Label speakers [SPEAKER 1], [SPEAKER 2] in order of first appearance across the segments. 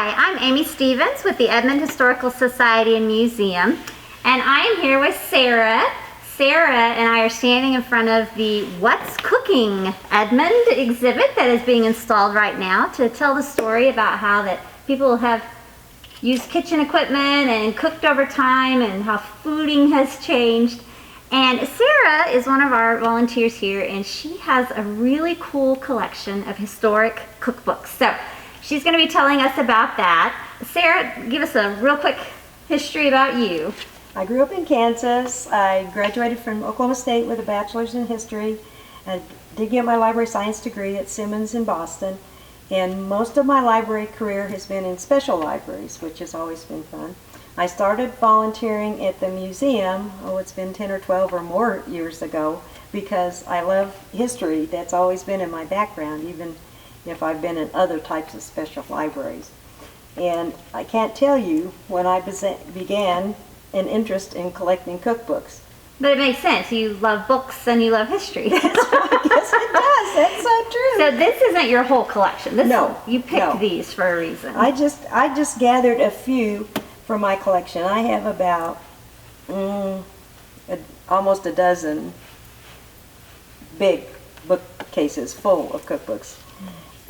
[SPEAKER 1] Hi, I'm Amy Stevens with the Edmond Historical Society and Museum, and I am here with Sara. Sara and I are standing in front of the What's Cooking Edmond exhibit that is being installed right now to tell the story about how that people have used kitchen equipment and cooked over time and how fooding has changed. And Sara is one of our volunteers here, and she has a really cool collection of historic cookbooks. So she's going to be telling us about that. Sara, give us a real quick history about you.
[SPEAKER 2] I grew up in Kansas. I graduated from Oklahoma State with a bachelor's in history. I did get my library science degree at Simmons in Boston. And most of my library career has been in special libraries, which has always been fun. I started volunteering at the museum, it's been 10 or 12 or more years ago, because I love history. That's always been in my background, even if I've been in other types of special libraries. And I can't tell you when I began an interest in collecting cookbooks.
[SPEAKER 1] But it makes sense. You love books and you love history.
[SPEAKER 2] Yes, it does. That's so true.
[SPEAKER 1] So this isn't your whole collection.
[SPEAKER 2] No.
[SPEAKER 1] You picked these for a reason.
[SPEAKER 2] I just gathered a few from my collection. I have about almost a dozen big bookcases full of cookbooks.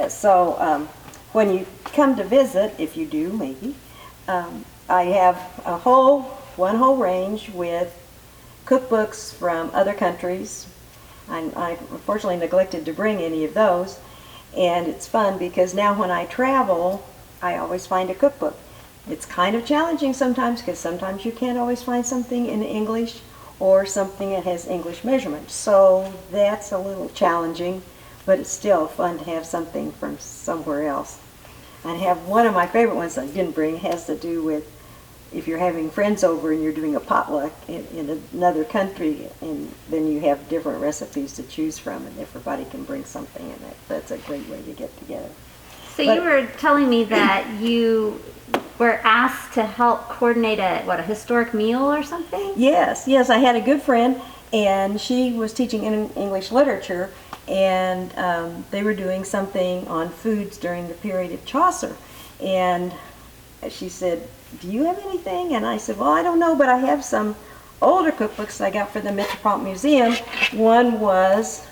[SPEAKER 2] So when you come to visit, if you do, maybe, I have one whole range with cookbooks from other countries. I unfortunately neglected to bring any of those, and it's fun because now when I travel, I always find a cookbook. It's kind of challenging sometimes because sometimes you can't always find something in English or something that has English measurements. So that's a little challenging, but it's still fun to have something from somewhere else. I have one of my favorite ones I didn't bring, has to do with if you're having friends over and you're doing a potluck in another country, and then you have different recipes to choose from, and everybody can bring something, and that's a great way to get together.
[SPEAKER 1] So you were telling me that you were asked to help coordinate a historic meal or something?
[SPEAKER 2] Yes, I had a good friend, and she was teaching English literature, and they were doing something on foods during the period of Chaucer. And she said, "Do you have anything?" And I said, "Well, I don't know, but I have some older cookbooks I got for the Metropolitan Museum. One was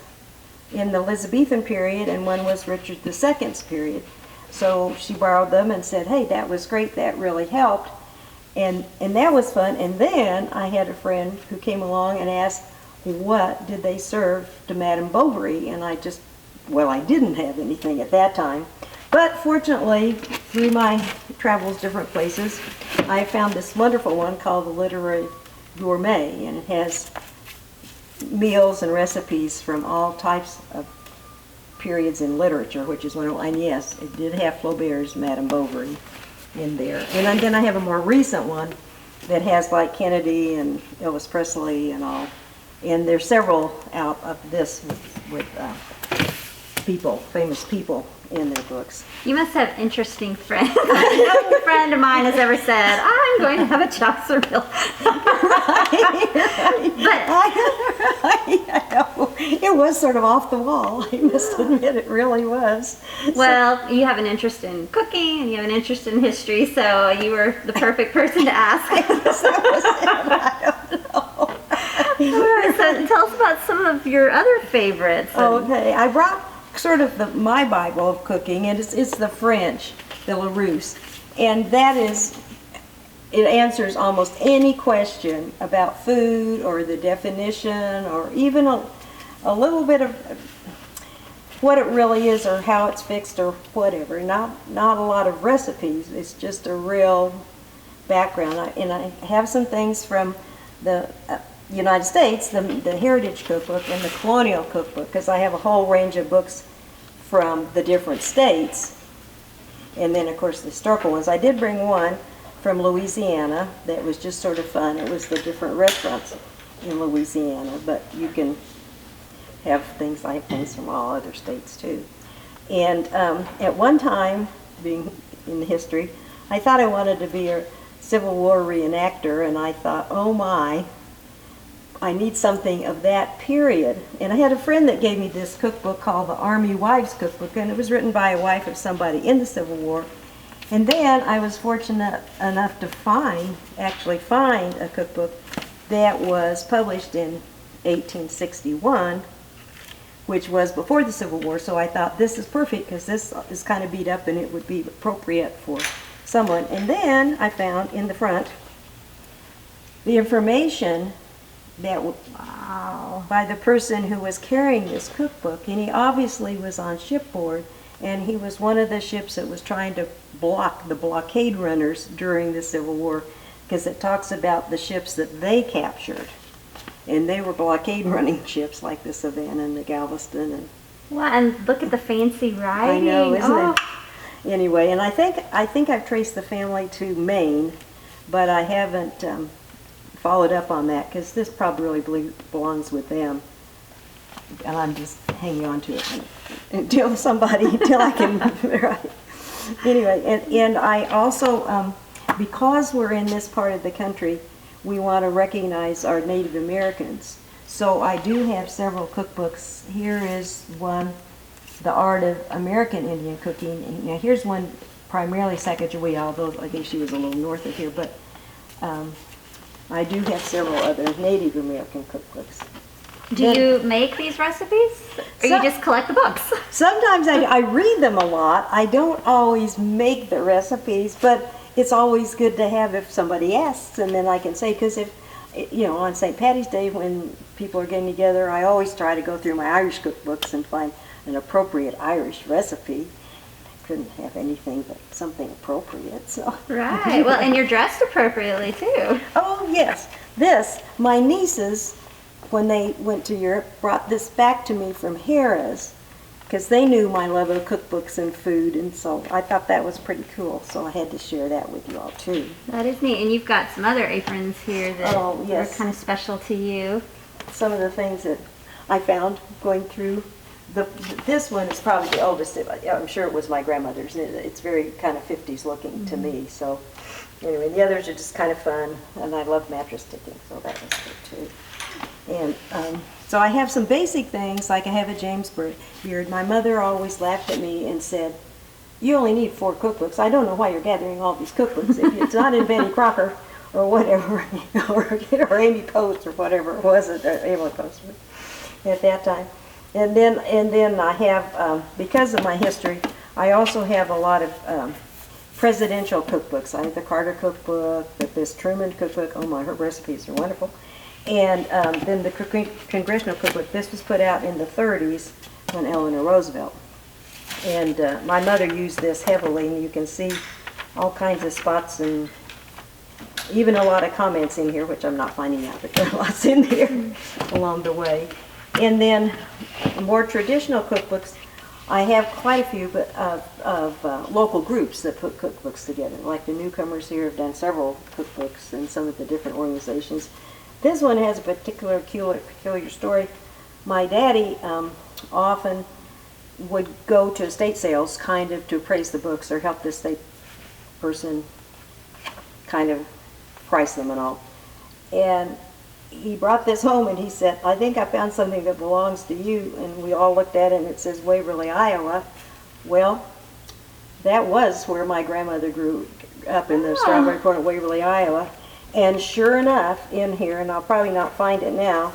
[SPEAKER 2] in the Elizabethan period, and one was Richard II's period." So she borrowed them and said, "Hey, that was great, that really helped." And that was fun. And then I had a friend who came along and asked, what did they serve to Madame Bovary? And I didn't have anything at that time. But fortunately, through my travels different places, I found this wonderful one called the Literary Gourmet, and it has meals and recipes from all types of periods in literature, which is wonderful. And yes, it did have Flaubert's Madame Bovary in there. And then I have a more recent one that has like Kennedy and Elvis Presley and all. And there's several out of this with famous people in their books.
[SPEAKER 1] You must have interesting friends. No friend of mine has ever said, "I'm going to have a Chaucer meal."
[SPEAKER 2] I know. It was sort of off the wall. I must admit, it really was.
[SPEAKER 1] Well, you have an interest in cooking and you have an interest in history, so you were the perfect person to ask.
[SPEAKER 2] I guess that was it. I don't know.
[SPEAKER 1] All right, so tell us about some of your other favorites.
[SPEAKER 2] Okay, I brought sort of my Bible of cooking, and it's the French, the Larousse, and it answers almost any question about food or the definition or even a little bit of what it really is or how it's fixed or whatever. Not a lot of recipes. It's just a real background. I have some things from the United States, the Heritage Cookbook and the Colonial Cookbook, because I have a whole range of books from the different states, and then of course the historical ones. I did bring one from Louisiana that was just sort of fun. It was the different restaurants in Louisiana, but you can have things from all other states too. And at one time, being in history, I thought I wanted to be a Civil War reenactor, and I thought, oh my, I need something of that period. And I had a friend that gave me this cookbook called the Army Wives Cookbook, and it was written by a wife of somebody in the Civil War. And then I was fortunate enough to actually find a cookbook that was published in 1861, which was before the Civil War. So I thought, this is perfect because this is kind of beat up and it would be appropriate for someone. And then I found in the front the information that by the person who was carrying this cookbook, and he obviously was on shipboard, and he was one of the ships that was trying to block the blockade runners during the Civil War, because it talks about the ships that they captured, and they were blockade running ships like the Savannah and the Galveston. And
[SPEAKER 1] wow, and look at the fancy writing.
[SPEAKER 2] I know, isn't it? Anyway, and I think I've traced the family to Maine, but I haven't followed up on that because this probably really belongs with them, and I'm just hanging on to it until I can. Right. Anyway, and I also, because we're in this part of the country, we want to recognize our Native Americans. So I do have several cookbooks. Here is one, The Art of American Indian Cooking. Now here's one primarily Sacagawea, although I think she was a little north of here, but I do have several other Native American cookbooks.
[SPEAKER 1] Do you make these recipes, or you just collect the books?
[SPEAKER 2] Sometimes I read them a lot. I don't always make the recipes, but it's always good to have if somebody asks, and then I can say, because if, on St. Patty's Day when people are getting together, I always try to go through my Irish cookbooks and find an appropriate Irish recipe. Couldn't have anything but something appropriate. So
[SPEAKER 1] right. Well, and you're dressed appropriately too.
[SPEAKER 2] Oh yes, my nieces, when they went to Europe, brought this back to me from Harrah's because they knew my love of cookbooks and food, and so I thought that was pretty cool. So I had to share that with you all too.
[SPEAKER 1] That is neat, and you've got some other aprons here that are kind of special to you.
[SPEAKER 2] Some of the things that I found going through. This one is probably the oldest. I'm sure it was my grandmother's. It's very kind of 50s looking to me. So anyway, the others are just kind of fun, and I love mattress stitching, so that was good too. And so I have some basic things, like I have a James beard. My mother always laughed at me and said, "You only need 4 cookbooks. I don't know why you're gathering all these cookbooks. If it's not in Betty Crocker or whatever, or Amy Post or whatever it was that Amy Post at that time." And then I have, because of my history, I also have a lot of presidential cookbooks. I have the Carter cookbook, this Truman cookbook. Oh my, her recipes are wonderful. And then the congressional cookbook. This was put out in the 30s when Eleanor Roosevelt. And my mother used this heavily, and you can see all kinds of spots and even a lot of comments in here, which I'm not finding out, but there are lots in there along the way. And then more traditional cookbooks, I have quite a few, but of local groups that put cookbooks together. Like the newcomers here have done several cookbooks and some of the different organizations. This one has a peculiar story. My daddy often would go to estate sales kind of to appraise the books or help the estate person kind of price them and all. And he brought this home and he said, "I think I found something that belongs to you." And we all looked at it and it says Waverly, Iowa. Well, that was where my grandmother grew up, in the Strawberry Corn at Waverly, Iowa. And sure enough, in here, and I'll probably not find it now,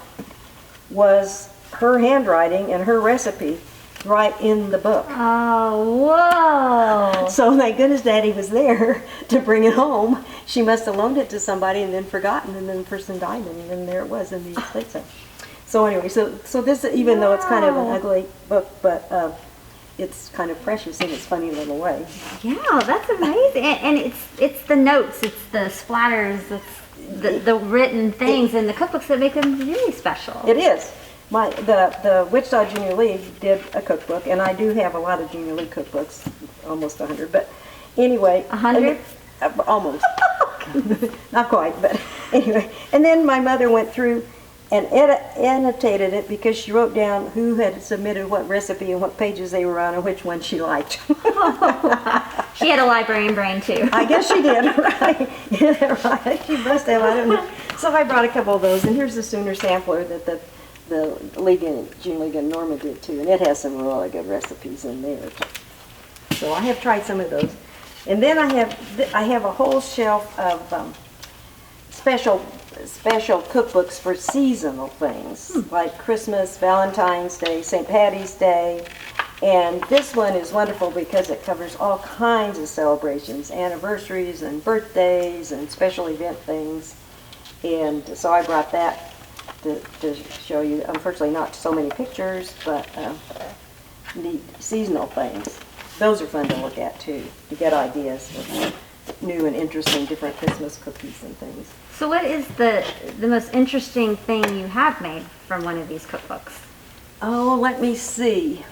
[SPEAKER 2] was her handwriting and her recipe right in the book.
[SPEAKER 1] Oh, whoa.
[SPEAKER 2] So thank goodness Daddy was there to bring it home. She must have loaned it to somebody and then forgotten, and then the person died, and then there it was in the estate sale. So anyway, so this, even though it's kind of an ugly book, but it's kind of precious in its funny little way.
[SPEAKER 1] Yeah, that's amazing. And it's the notes, it's the splatters, it's the written things in the cookbooks that make them really special.
[SPEAKER 2] It is. The Wichita Junior League did a cookbook, and I do have a lot of Junior League cookbooks, almost 100. But anyway,
[SPEAKER 1] 100?
[SPEAKER 2] Almost, not quite, but anyway. And then my mother went through and annotated it because she wrote down who had submitted what recipe and what pages they were on and which one she liked.
[SPEAKER 1] She had a librarian brain too.
[SPEAKER 2] I guess she did, right? Yeah, right. She must have. I don't know. So I brought a couple of those, and here's the Sooner sampler that the Junior League in Norma did too, and it has some really good recipes in there. So I have tried some of those. And then I have a whole shelf of special cookbooks for seasonal things, like Christmas, Valentine's Day, St. Patty's Day. And this one is wonderful because it covers all kinds of celebrations, anniversaries and birthdays and special event things. And so I brought that to show you. Unfortunately, not so many pictures, but neat seasonal things. Those are fun to look at too, to get ideas for new and interesting different Christmas cookies and things.
[SPEAKER 1] So what is the most interesting thing you have made from one of these cookbooks?
[SPEAKER 2] Oh, let me see.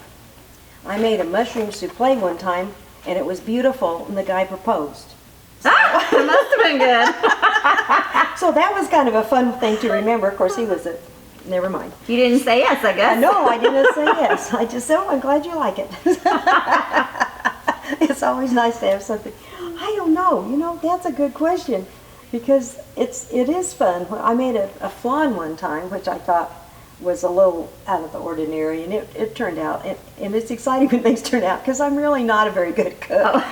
[SPEAKER 2] I made a mushroom souffle one time, and it was beautiful, and the guy proposed.
[SPEAKER 1] So. It must have been good.
[SPEAKER 2] So that was kind of a fun thing to remember. Of course, he was never mind.
[SPEAKER 1] You didn't say yes, I guess.
[SPEAKER 2] No, I didn't say yes. I just said, oh, I'm glad you like it. It's always nice to have something. I don't know. That's a good question, because it is fun. I made a flan one time, which I thought was a little out of the ordinary, and it turned out, and it's exciting when things turn out, because I'm really not a very good cook. Oh.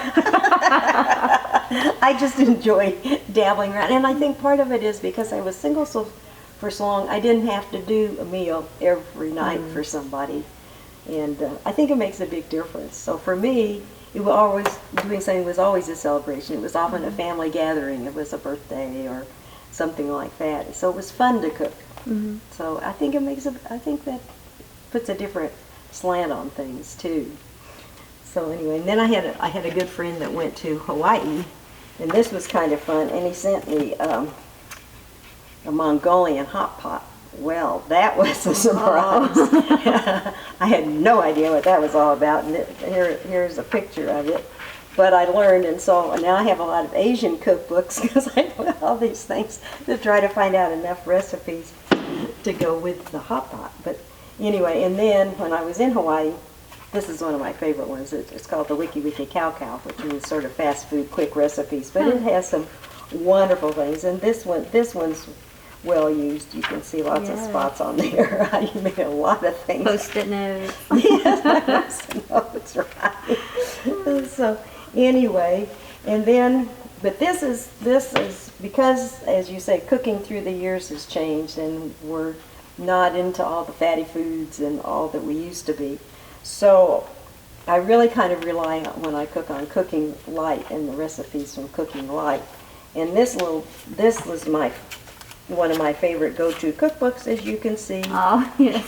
[SPEAKER 2] I just enjoy dabbling around, and I think part of it is because I was single for so long, I didn't have to do a meal every night for somebody, and I think it makes a big difference. So for me, doing something was always a celebration. It was often a family gathering. It was a birthday or something like that. So it was fun to cook. Mm-hmm. So I think I think that puts a different slant on things too. So anyway, and then I had a good friend that went to Hawaii, and this was kind of fun. And he sent me a Mongolian hot pot. Well, that was a surprise. Oh. I had no idea what that was all about, and here's a picture of it. But I learned, and so now I have a lot of Asian cookbooks because I do all these things to try to find out enough recipes to go with the hot pot. But anyway, and then when I was in Hawaii, this is one of my favorite ones. It's called the Wiki Wiki Cow Cow, which means sort of fast food, quick recipes. But it has some wonderful things, and this one's well used. You can see lots of spots on there. You made a lot of things.
[SPEAKER 1] Post-it notes.
[SPEAKER 2] Yes, post-it notes, right. So anyway, and then, but this is because, as you say, cooking through the years has changed, and we're not into all the fatty foods and all that we used to be. So I really kind of rely on, when I cook, on Cooking Light and the recipes from Cooking Light. And this was one of my favorite go-to cookbooks, as you can see.
[SPEAKER 1] Oh, yes.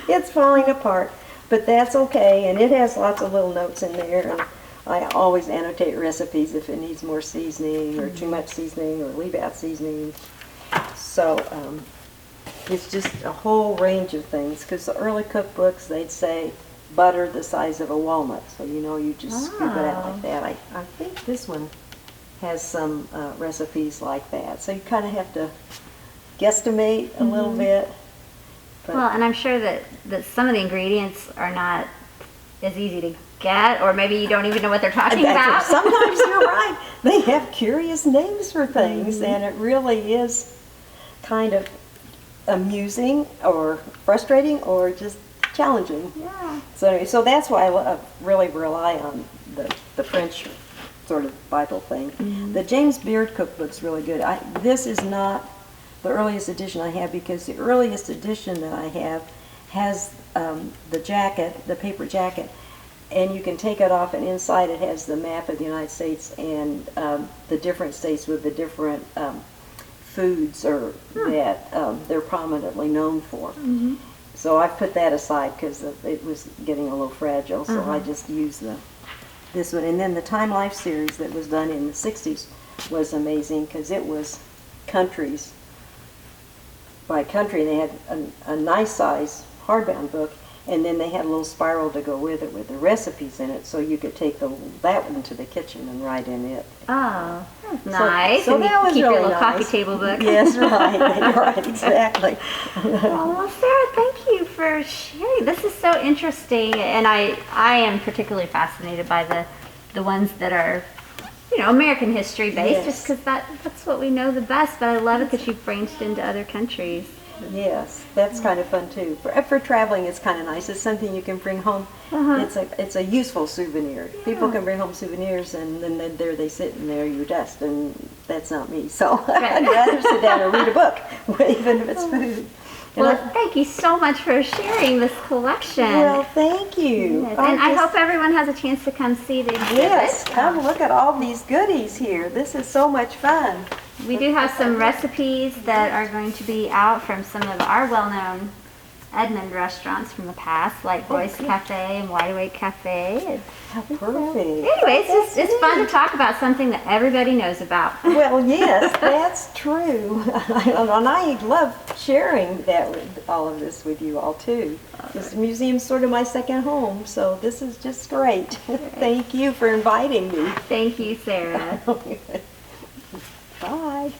[SPEAKER 2] It's falling apart, but that's okay, and it has lots of little notes in there, and I always annotate recipes if it needs more seasoning or too much seasoning or leave out seasoning. So it's just a whole range of things, because the early cookbooks, they'd say butter the size of a walnut, so you just scoop it out like that. I think this one has some recipes like that. So you kind of have to guesstimate a little bit. But
[SPEAKER 1] well, and I'm sure that some of the ingredients are not as easy to get, or maybe you don't even know what they're talking about.
[SPEAKER 2] Sometimes you're right. They have curious names for things, and it really is kind of amusing or frustrating or just challenging.
[SPEAKER 1] Yeah.
[SPEAKER 2] So that's why I really rely on the French sort of Bible thing. Mm-hmm. The James Beard cookbook's really good. This is not the earliest edition I have, because the earliest edition that I have has the jacket, the paper jacket, and you can take it off, and inside it has the map of the United States and the different states with the different foods that they're prominently known for. Mm-hmm. So I put that aside because it was getting a little fragile, so I just used this one. And then the Time Life series that was done in the 60s was amazing, because it was countries by country. They had a nice size hardbound book, and then they had a little spiral to go with it with the recipes in it, so you could take that one to the kitchen and write in it.
[SPEAKER 1] Oh, that's nice.
[SPEAKER 2] So
[SPEAKER 1] and
[SPEAKER 2] that was
[SPEAKER 1] keep
[SPEAKER 2] really
[SPEAKER 1] your little
[SPEAKER 2] nice.
[SPEAKER 1] coffee table book.
[SPEAKER 2] Yes, right, exactly.
[SPEAKER 1] Oh, well, Sarah, thank you for sharing. This is so interesting, and I am particularly fascinated by the ones that are, American history based, just because that's what we know the best. But I love it that you've branched into other countries.
[SPEAKER 2] Yes, that's kind of fun too. For traveling, it's kind of nice. It's something you can bring home. It's a useful souvenir. People can bring home souvenirs, and then there they sit and there your desk, and that's not me. So I'd rather sit down and read a book, even if it's food.
[SPEAKER 1] Well, thank you so much for sharing this collection.
[SPEAKER 2] Well, thank you.
[SPEAKER 1] Yes. And I hope everyone has a chance to come see the exhibit.
[SPEAKER 2] Yes, come look at all these goodies here. This is so much fun.
[SPEAKER 1] We do have some recipes that are going to be out from some of our well-known Edmond restaurants from the past, like Boyce Cafe and Wide Awake Cafe.
[SPEAKER 2] How perfect.
[SPEAKER 1] Anyway, it's fun to talk about something that everybody knows about.
[SPEAKER 2] Well, yes, that's true. And I love sharing that with all of this with you all too. This museum's sort of my second home, so this is just great. Thank you for inviting me.
[SPEAKER 1] Thank you, Sarah.
[SPEAKER 2] Bye.